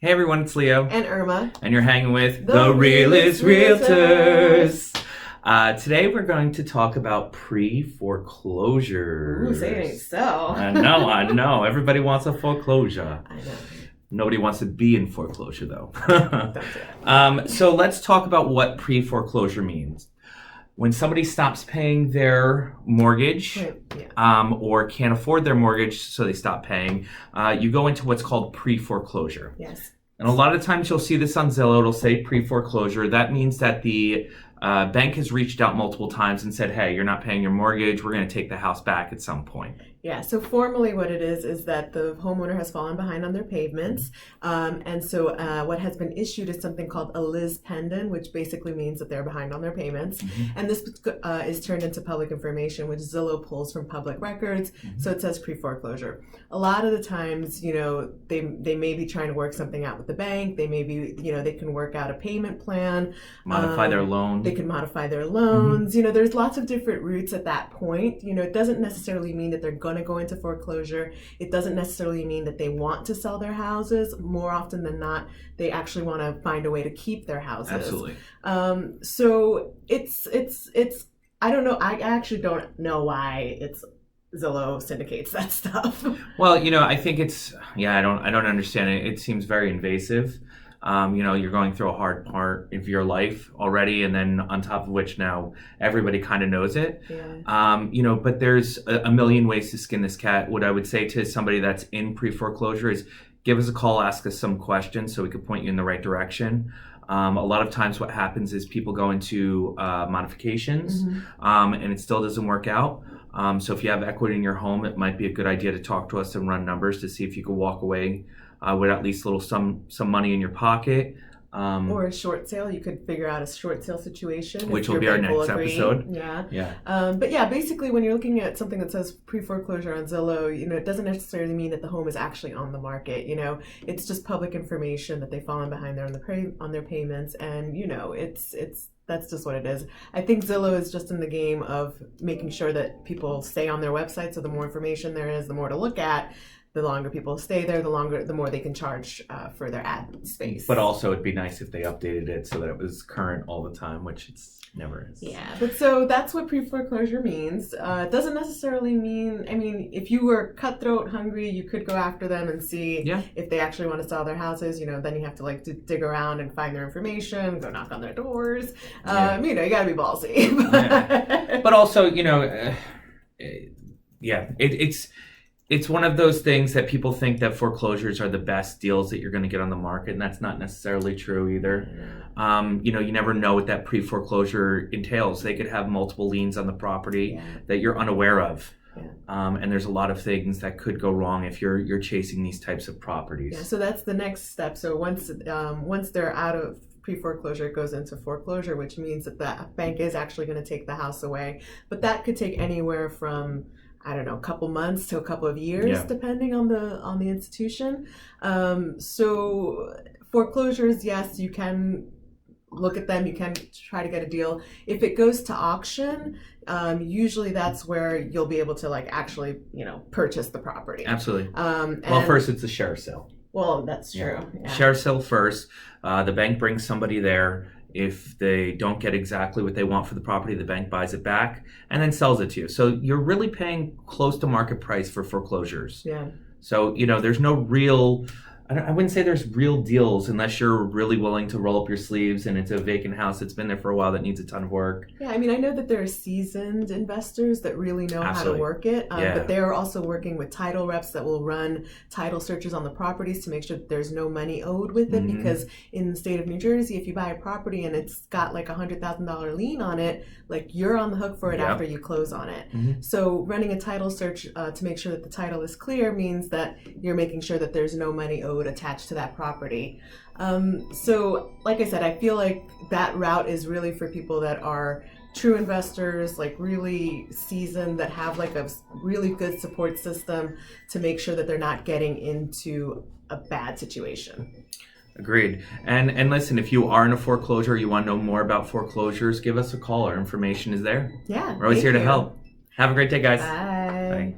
Hey everyone, it's Leo. And Irma. And you're hanging with The Realest Realtors. Today we're going to talk about pre-foreclosures. Ooh, say it ain't so. I know. Everybody wants a foreclosure. I know. Nobody wants to be in foreclosure though. Don't do it. So let's talk about what pre-foreclosure means. When somebody stops paying their mortgage or can't afford their mortgage, so they stop paying, you go into what's called pre-foreclosure. Yes. And a lot of times you'll see this on Zillow. It'll say pre-foreclosure. That means that the bank has reached out multiple times and said, hey, you're not paying your mortgage. We're going to take the house back at some point. Yeah, so formally what it is that the homeowner has fallen behind on their payments. And so what has been issued is something called a lis pendens, which basically means that they're behind on their payments. Mm-hmm. And this is turned into public information, which Zillow pulls from public records. Mm-hmm. So it says pre-foreclosure. A lot of the times, they may be trying to work something out with the bank. They may be, they can work out a payment plan. Modify their loan. They can modify their loans. Mm-hmm. There's lots of different routes at that point. It doesn't necessarily mean that they're going to go into foreclosure. It doesn't necessarily mean that they want to sell their houses. More often than not, they actually want to find a way to keep their houses. Absolutely. So it's I don't know. I actually don't know why Zillow syndicates that stuff. Well, I think I don't understand it. It seems very invasive. You're going through a hard part of your life already, and then on top of which now everybody kind of knows it. Yeah. But there's a million ways to skin this cat. What I would say to somebody that's in pre-foreclosure is give us a call, ask us some questions so we could point you in the right direction. A lot of times what happens is people go into modifications, mm-hmm. And it still doesn't work out. So if you have equity in your home, it might be a good idea to talk to us and run numbers to see if you could walk away with at least some money in your pocket. Or a short sale. You could figure out a short sale situation. Which will be our next episode. Yeah. But yeah, basically when you're looking at something that says pre-foreclosure on Zillow, it doesn't necessarily mean that the home is actually on the market. It's just public information that they've fallen behind there on their payments. And, that's just what it is. I think Zillow is just in the game of making sure that people stay on their website. So the more information there is, the more to look at. The longer people stay there, the more they can charge for their ad space. But also it'd be nice if they updated it so that it was current all the time, which it's never is. Yeah, but so that's what pre-foreclosure means. It doesn't necessarily mean, if you were cutthroat hungry, you could go after them and see if they actually want to sell their houses. Then you have to dig around and find their information, go knock on their doors. You got to be ballsy. But also, it's one of those things that people think that foreclosures are the best deals that you're going to get on the market, and that's not necessarily true either. You never know what that pre-foreclosure entails. They could have multiple liens on the property that you're unaware of. And there's a lot of things that could go wrong if you're chasing these types of properties. Yeah, so that's the next step. So once they're out of pre-foreclosure, it goes into foreclosure, which means that the bank is actually going to take the house away. But that could take anywhere from a couple months to a couple of years, depending on the institution. So foreclosures, yes, you can look at them. You can try to get a deal. If it goes to auction, usually that's where you'll be able to actually purchase the property. Absolutely. Well, first it's a sheriff sale. Well, that's true. Yeah. Sheriff sale first. The bank brings somebody there. If they don't get exactly what they want for the property, the bank buys it back and then sells it to you. So you're really paying close to market price for foreclosures. Yeah. So, there's no real, I wouldn't say there's real deals unless you're really willing to roll up your sleeves and it's a vacant house that's been there for a while that needs a ton of work. Yeah, I know that there are seasoned investors that really know how to work it, but they're also working with title reps that will run title searches on the properties to make sure that there's no money owed with it, because in the state of New Jersey, if you buy a property and it's got $100,000 lien on it, you're on the hook for it after you close on it. So running a title search to make sure that the title is clear means that you're making sure that there's no money owed attached to that property. So like I said, I feel like that route is really for people that are true investors, really seasoned, that have a really good support system to make sure that they're not getting into a bad situation. Agreed. And listen, if you are in a foreclosure, you want to know more about foreclosures, give us a call. Our information is there. Yeah. We're always here to help. Have a great day, guys. Bye. Bye.